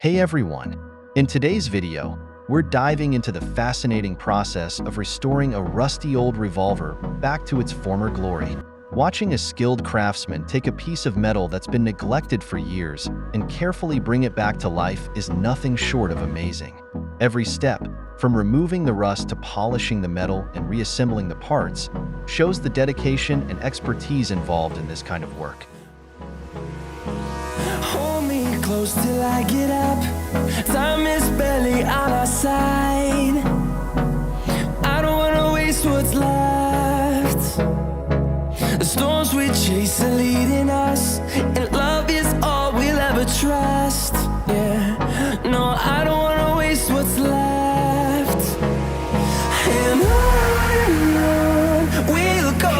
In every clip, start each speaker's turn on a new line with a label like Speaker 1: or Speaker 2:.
Speaker 1: Hey everyone! In today's video, we're diving into the fascinating process of restoring a rusty old revolver back to its former glory. Watching a skilled craftsman take a piece of metal that's been neglected for years and carefully bring it back to life is nothing short of amazing. Every step, from removing the rust to polishing the metal and reassembling the parts, shows the dedication and expertise involved in this kind of work.
Speaker 2: Hold me close till I get up. Time is barely on our side. I don't wanna waste what's left. The storms we chase are leading us, and love is all we'll ever trust. Yeah, no, I don't wanna waste what's left. And on we'll go,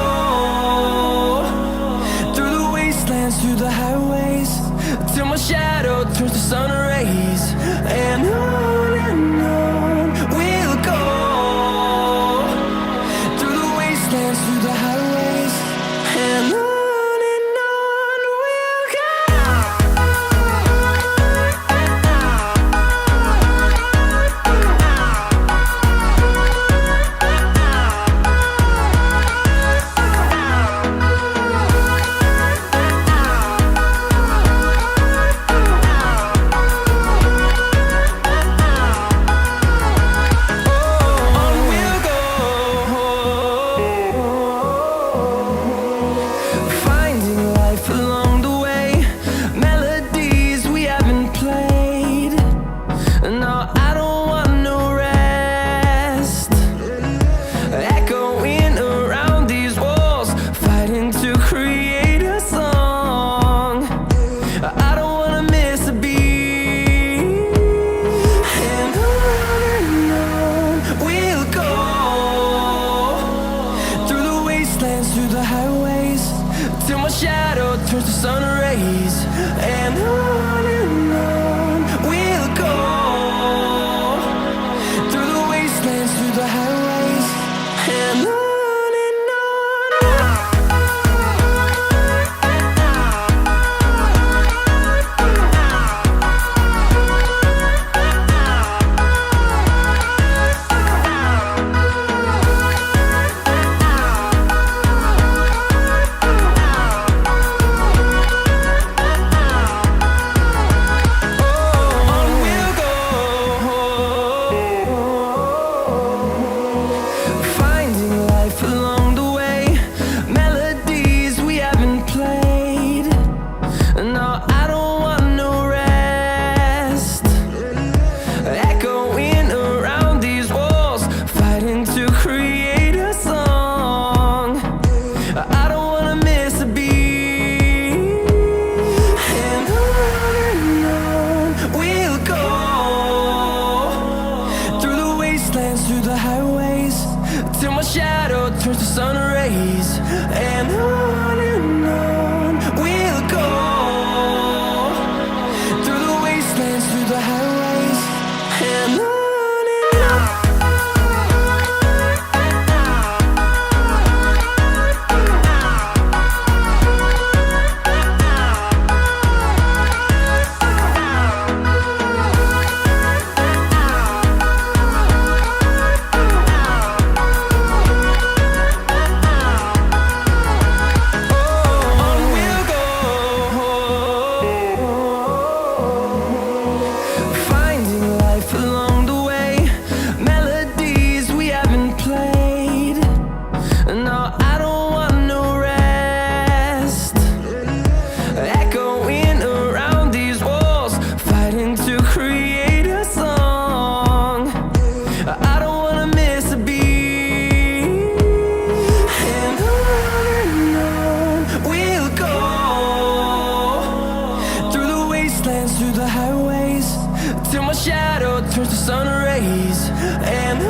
Speaker 2: through the wastelands, through the highways, till my shadow turns to sun rays. And on we'll go, through the wastelands, through the highways, and on we'll through the highways, till my shadow turns to sun rays. And on we'll go, through the wastelands, through the highways, and on. Through the highways, till my shadow turns to sun rays. And on we'll go, through the wastelands, through the highways, and on. Through the highways, till my shadow turns to sun rays. And